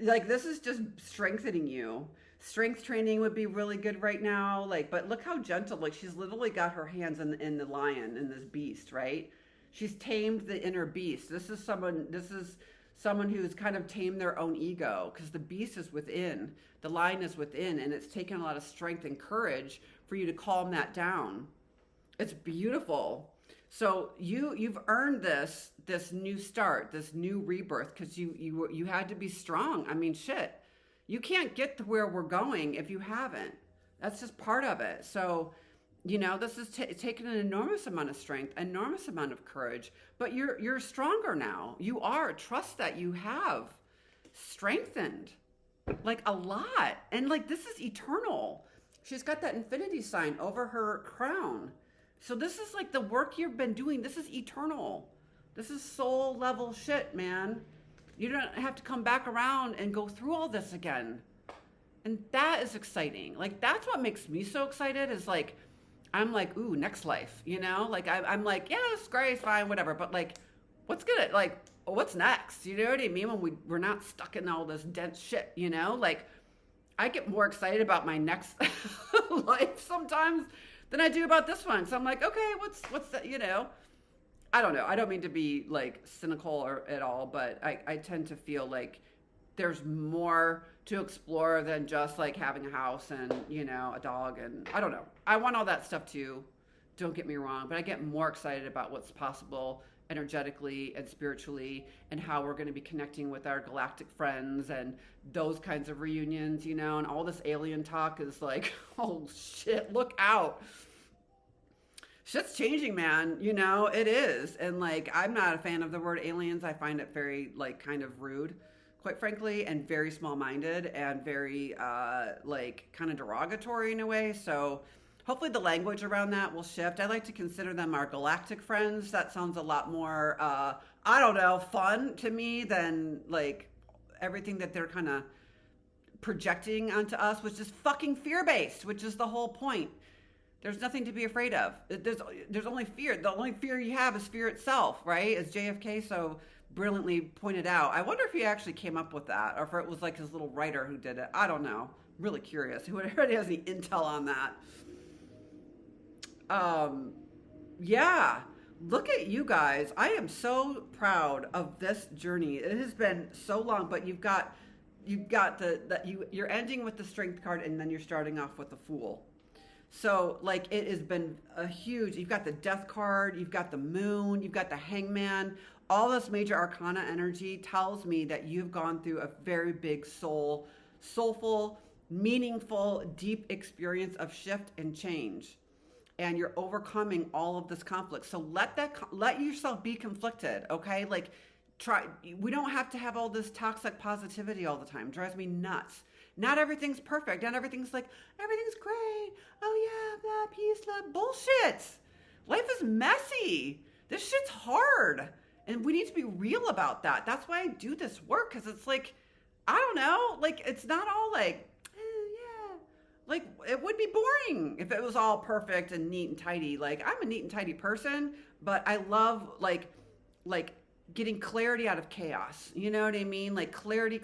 like this is just strengthening you. Strength training would be really good right now. Like, but look how gentle, like she's literally got her hands in the lion, in this beast, right? She's tamed the inner beast. This is someone who's kind of tamed their own ego because the beast is within, the lion is within, and it's taken a lot of strength and courage for you to calm that down. It's beautiful. So you've earned this new start, this new rebirth because you had to be strong. I mean, shit, you can't get to where we're going if you haven't. That's just part of it. So, you know, this is taking an enormous amount of strength, enormous amount of courage, but you're stronger now. You are. Trust that you have strengthened like a lot. And like, this is eternal. She's got that infinity sign over her crown. So this is like the work you've been doing. This is eternal. This is soul level shit, man. You don't have to come back around and go through all this again. And that is exciting. Like, that's what makes me so excited is like, I'm like, ooh, next life, you know? Like, I'm like, yeah, it's great, it's fine, whatever. But like, what's next? You know what I mean? When we're not stuck in all this dense shit, you know? Like, I get more excited about my next life sometimes than I do about this one. So I'm like, okay, what's that, you know? I don't know. I don't mean to be like cynical or at all, but I tend to feel like there's more to explore than just like having a house and, you know, a dog. And I don't know. I want all that stuff too. Don't get me wrong, but I get more excited about what's possible energetically and spiritually and how we're going to be connecting with our galactic friends and those kinds of reunions, you know, and all this alien talk is like, oh shit, look out. Shit's changing, man. You know, it is. And like, I'm not a fan of the word aliens. I find it very like kind of rude, quite frankly, and very small-minded and very like kind of derogatory in a way. So hopefully the language around that will shift. I like to consider them our galactic friends. That sounds a lot more, I don't know, fun to me than like everything that they're kind of projecting onto us, which is fucking fear-based, which is the whole point. There's nothing to be afraid of. There's only fear. The only fear you have is fear itself, right? As JFK so brilliantly pointed out. I wonder if he actually came up with that or if it was like his little writer who did it. I don't know. I'm really curious. Who already has any intel on that? Yeah. Look at you guys. I am so proud of this journey. It has been so long, but you've got you're ending with the Strength card and then you're starting off with the Fool. So like it has been a huge, you've got the Death card, you've got the Moon, you've got the Hangman. All this major arcana energy tells me that you've gone through a very big soulful, meaningful, deep experience of shift and change. And you're overcoming all of this conflict. So let yourself be conflicted, okay? Like we don't have to have all this toxic positivity all the time. It drives me nuts. Not everything's perfect. Not everything's like, everything's great. Oh yeah, blah, peace, love. Bullshit. Life is messy. This shit's hard. And we need to be real about that. That's why I do this work. Because it's like, I don't know. Like, it's not all like, yeah. Like, it would be boring if it was all perfect and neat and tidy. Like, I'm a neat and tidy person. But I love, like getting clarity out of chaos. You know what I mean? Like clarity.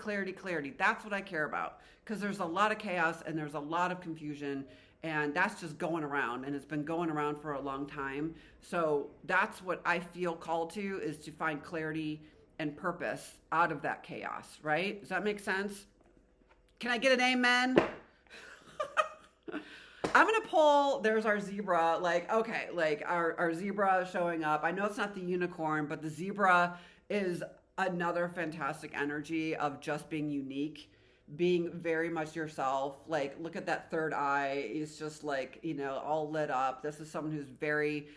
That's what I care about. Because there's a lot of chaos and there's a lot of confusion. And that's just going around. And it's been going around for a long time. So that's what I feel called to, is to find clarity and purpose out of that chaos. Right? Does that make sense? Can I get an amen? I'm going to pull, there's our zebra, like, okay, like our zebra showing up. I know it's not the unicorn, but the zebra is another fantastic energy of just being unique, being very much yourself. Like, look at that third eye. It's just like, you know, all lit up. This is someone who's very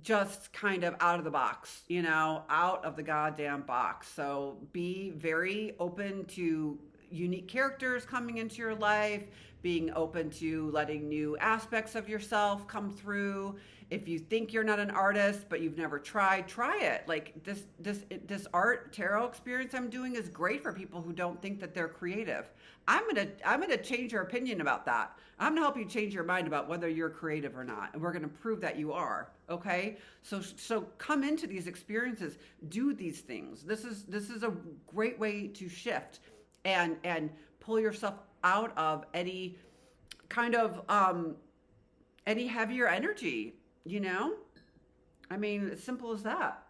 just kind of out of the box, you know, out of the goddamn box. So be very open to unique characters coming into your life, being open to letting new aspects of yourself come through. If you think you're not an artist, but you've never tried, try it. Like this art tarot experience I'm doing is great for people who don't think that they're creative. I'm gonna change your opinion about that. I'm gonna help you change your mind about whether you're creative or not, and we're gonna prove that you are. Okay, so come into these experiences, do these things. This is a great way to shift and pull yourself out of any kind of any heavier energy, you know? I mean, as simple as that.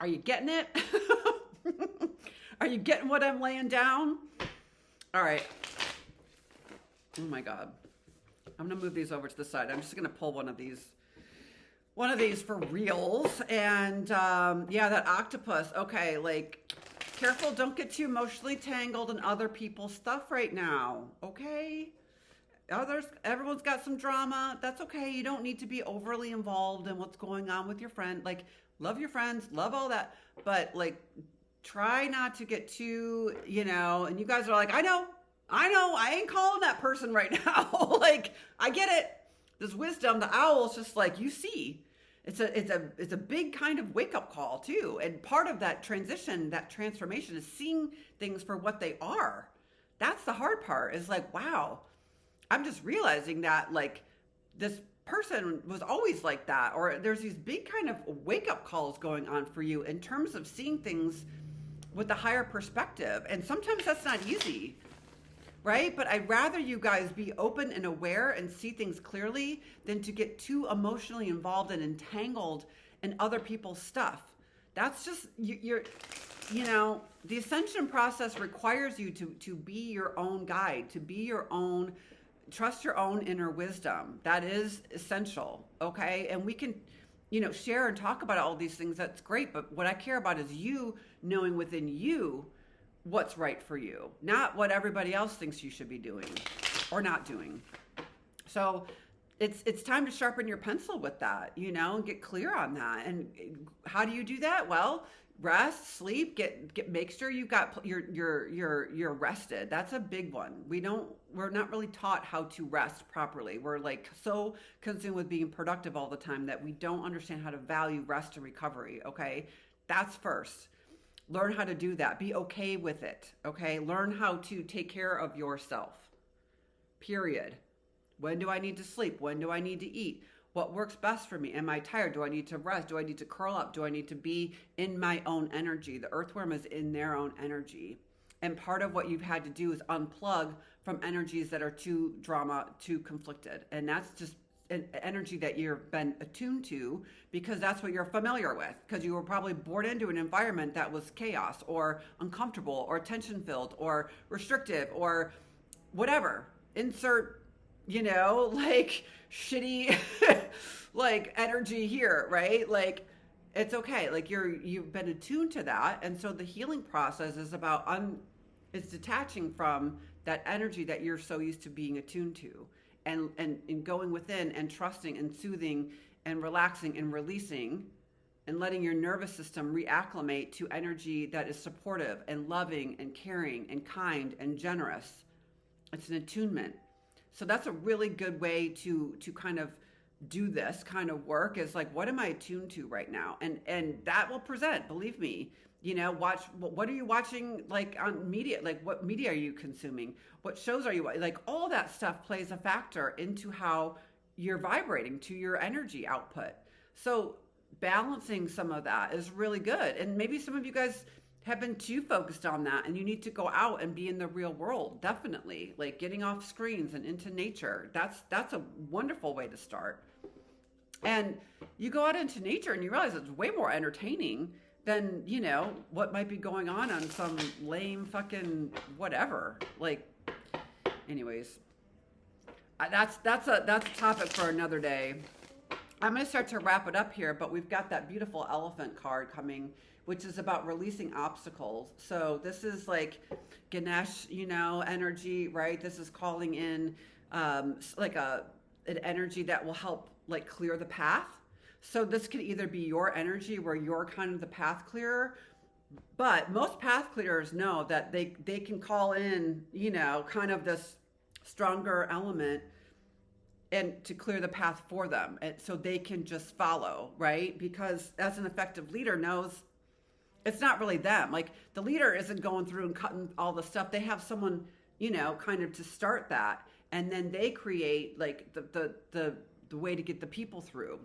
Are you getting it? Are you getting what I'm laying down? All right. Oh my God. I'm gonna move these over to the side. I'm just gonna pull one of these for reals. And yeah, that octopus. Okay, like, careful, don't get too emotionally tangled in other people's stuff right now, okay? Everyone's got some drama. That's okay. You don't need to be overly involved in what's going on with your friend. Like, love your friends, love all that, but like, try not to get too, you know, and you guys are like, I know, I know, I ain't calling that person right now. Like, I get it. This wisdom, the owl is just like, you see. It's a big kind of wake up call too. And part of that transition, that transformation is seeing things for what they are. That's the hard part, is like, wow, I'm just realizing that like this person was always like that, or there's these big kind of wake up calls going on for you in terms of seeing things with a higher perspective. And sometimes that's not easy, right? But I'd rather you guys be open and aware and see things clearly than to get too emotionally involved and entangled in other people's stuff. That's just, you know, the ascension process requires you to be your own guide, to be your own, trust your own inner wisdom. That is essential, okay? And we can, you know, share and talk about all these things. That's great. But what I care about is you knowing within you what's right for you, not what everybody else thinks you should be doing or not doing. So it's time to sharpen your pencil with that, you know, and get clear on that. And how do you do that? Well, rest, sleep, make sure you've got you're rested. That's a big one. We're not really taught how to rest properly. We're like so consumed with being productive all the time that we don't understand how to value rest and recovery. Okay. That's first. Learn how to do that. Be okay with it. Okay. Learn how to take care of yourself. Period. When do I need to sleep? When do I need to eat? What works best for me? Am I tired? Do I need to rest? Do I need to curl up? Do I need to be in my own energy? The earthworm is in their own energy. And part of what you've had to do is unplug from energies that are too conflicted. And that's just an energy that you've been attuned to because that's what you're familiar with, because you were probably born into an environment that was chaos or uncomfortable or tension filled or restrictive or whatever. Insert, you know, like shitty like energy here, right? Like it's okay. Like you've been attuned to that. And so the healing process is about it's detaching from that energy that you're so used to being attuned to. And going within and trusting and soothing and relaxing and releasing and letting your nervous system reacclimate to energy that is supportive and loving and caring and kind and generous. It's an attunement. So that's a really good way to kind of do this kind of work, is like, what am I attuned to right now? And that will present, believe me. You know, what are you watching, like on media? Like what media are you consuming? What shows are you watching? Like all that stuff plays a factor into how you're vibrating to your energy output. So balancing some of that is really good. And maybe some of you guys have been too focused on that and you need to go out and be in the real world. Definitely. Like getting off screens and into nature. That's a wonderful way to start. And you go out into nature and you realize it's way more entertaining than, you know, what might be going on some lame fucking whatever. Like, anyways, that's a topic for another day. I'm going to start to wrap it up here, but we've got that beautiful elephant card coming, which is about releasing obstacles. So this is like Ganesh, you know, energy, right? This is calling in like an energy that will help like clear the path. So this could either be your energy where you're kind of the path clearer, but most path clearers know that they can call in, you know, kind of this stronger element and to clear the path for them. And so they can just follow, right? Because as an effective leader knows it's not really them. Like the leader isn't going through and cutting all the stuff. They have someone, you know, kind of to start that. And then they create like the way to get the people through.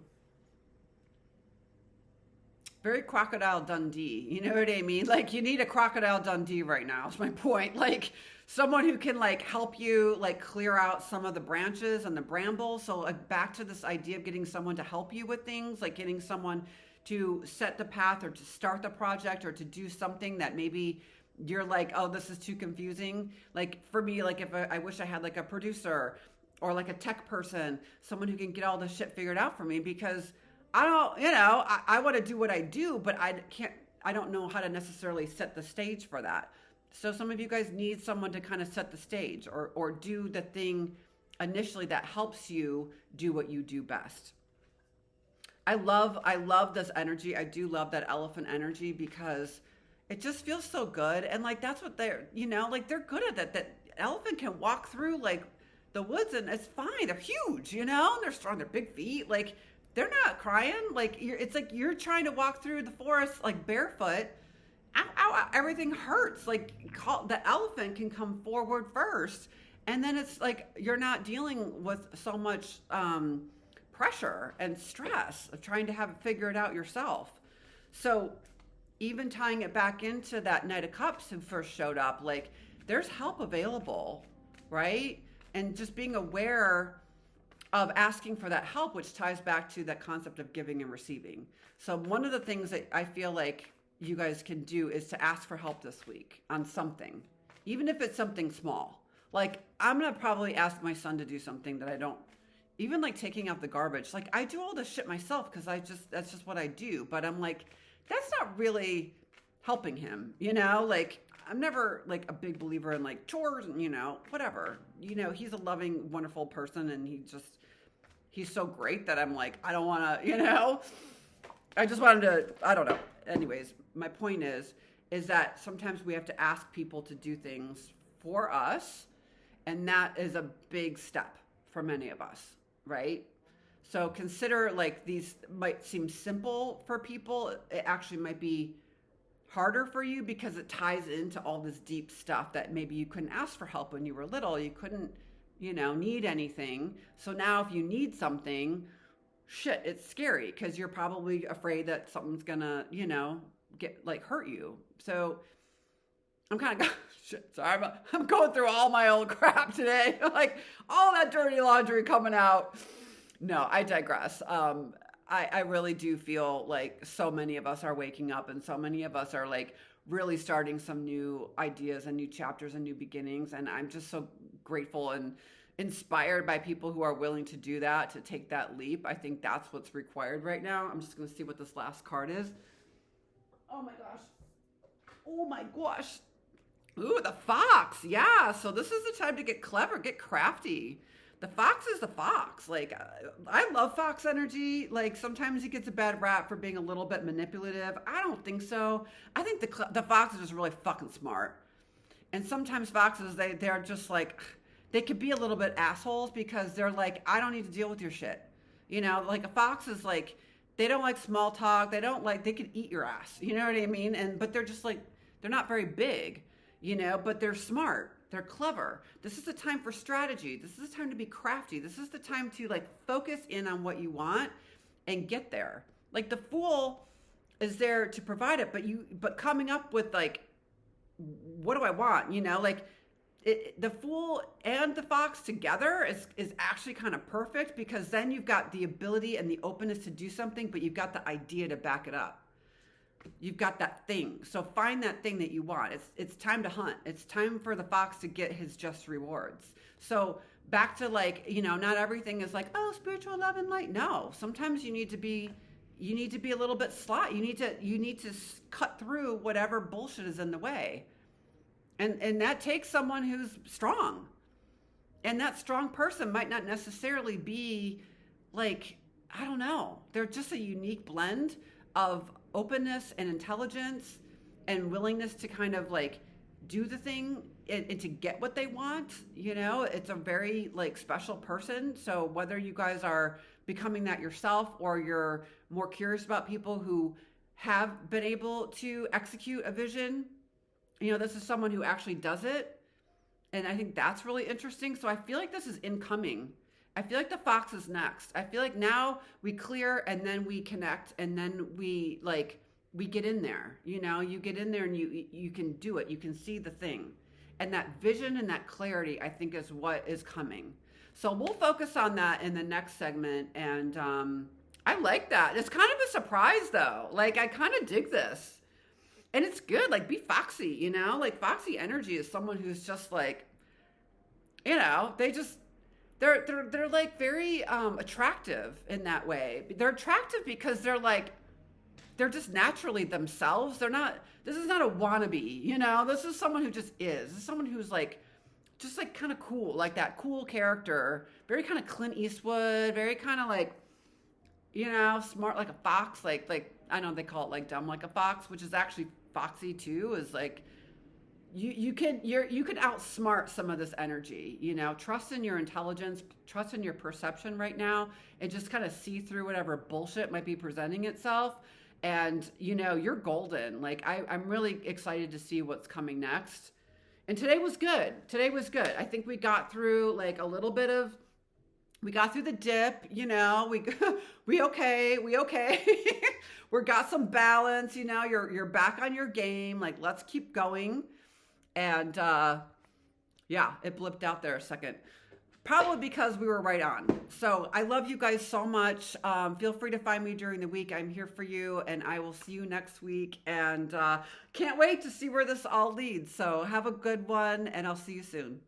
Very Crocodile Dundee, you know what I mean? Like you need a Crocodile Dundee right now, is my point. Like someone who can like help you like clear out some of the branches and the brambles. So like back to this idea of getting someone to help you with things, like getting someone to set the path or to start the project or to do something that maybe you're like, oh, this is too confusing. Like for me, like if I wish I had like a producer or like a tech person, someone who can get all this shit figured out for me, because I don't, you know, I want to do what I do, but I don't know how to necessarily set the stage for that. So some of you guys need someone to kind of set the stage or do the thing initially that helps you do what you do best. I love this energy. I do love that elephant energy because it just feels so good. And like, that's what they're, you know, like they're good at that elephant can walk through like the woods and it's fine. They're huge, you know, and they're strong. They're big feet. Like they're not crying. Like it's like you're trying to walk through the forest like barefoot. Ow, ow, ow, everything hurts. Like the elephant can come forward first, and then it's like you're not dealing with so much pressure and stress of trying to have it figure it out yourself. So even tying it back into that Knight of Cups who first showed up, like there's help available, right? And just being aware of asking for that help, which ties back to that concept of giving and receiving. So one of the things that I feel like you guys can do is to ask for help this week on something, even if it's something small. Like I'm going to probably ask my son to do something that I don't, even like taking out the garbage. Like I do all this shit myself because that's just what I do. But I'm like, that's not really helping him, you know? Like I'm never like a big believer in like chores and, you know, whatever. You know, he's a loving, wonderful person and he's so great that I'm like, I don't want to, you know, I just wanted to, I don't know. Anyways, my point is that sometimes we have to ask people to do things for us. And that is a big step for many of us, right? So consider like these might seem simple for people. It actually might be harder for you because it ties into all this deep stuff that maybe you couldn't ask for help when you were little. You couldn't, you know, need anything. So now if you need something, shit, it's scary because you're probably afraid that something's gonna, you know, get like hurt you. So I'm kind of shit. Sorry, I'm going through all my old crap today, like all that dirty laundry coming out. No, I digress. I really do feel like so many of us are waking up and so many of us are like really starting some new ideas and new chapters and new beginnings. And I'm just so grateful and inspired by people who are willing to do that, to take that leap. I think that's what's required right now. I'm just going to see what this last card is. Oh my gosh. Oh my gosh. Ooh, the fox. Yeah. So this is the time to get clever, get crafty. The fox is the fox. Like, I love fox energy. Like, sometimes he gets a bad rap for being a little bit manipulative. I don't think so. I think the fox is just really fucking smart. And sometimes foxes, they're just like, they could be a little bit assholes because they're like, I don't need to deal with your shit. You know, like a fox is like, they don't like small talk. They could eat your ass. You know what I mean? But they're just like, they're not very big, you know, but they're smart. They're clever. This is the time for strategy. This is the time to be crafty. This is the time to like focus in on what you want and get there. Like the fool is there to provide it, but coming up with like, what do I want? You know, like the fool and the fox together is actually kind of perfect because then you've got the ability and the openness to do something, but you've got the idea to back it up. You've got that thing. So find that thing that you want. It's time to hunt. It's time for the fox to get his just rewards. So back to like, you know, not everything is like, oh, spiritual love and light. No, sometimes you need to be a little bit sly. You need to cut through whatever bullshit is in the way. And that takes someone who's strong. And that strong person might not necessarily be like, I don't know. They're just a unique blend of openness and intelligence and willingness to kind of like do the thing and to get what they want. You know, it's a very like special person. So whether you guys are becoming that yourself or you're more curious about people who have been able to execute a vision, you know, this is someone who actually does it. And I think that's really interesting. So I feel like this is incoming. I feel like the fox is next. I feel like now we clear and then we connect and then we get in there. You know, you get in there and you can do it. You can see the thing. And that vision and that clarity, I think, is what is coming. So we'll focus on that in the next segment. And I like that. It's kind of a surprise, though. Like, I kind of dig this. And it's good. Like, be foxy, you know? Like, foxy energy is someone who's just like, you know, they're like very attractive in that way. They're attractive because they're just naturally themselves. This is not a wannabe, you know? This is someone who just is. This is someone who's like, just like kind of cool, like that cool character. Very kind of Clint Eastwood, very kind of like, you know, smart like a fox. Like I know they call it like dumb like a fox, which is actually foxy too, is like, you can outsmart some of this energy. Trust in your intelligence, trust in your perception right now, and just kind of see through whatever bullshit might be presenting itself. And you're golden. Like I'm really excited to see what's coming next. And today was good. Today was good. I think we got through like a little bit of, we got through the dip, we okay. We got some balance, you're back on your game. Like, let's keep going. And yeah, it blipped out there a second. Probably because we were right on. So I love you guys so much. Feel free to find me during the week. I'm here for you, and I will see you next week. And can't wait to see where this all leads. So have a good one, and I'll see you soon.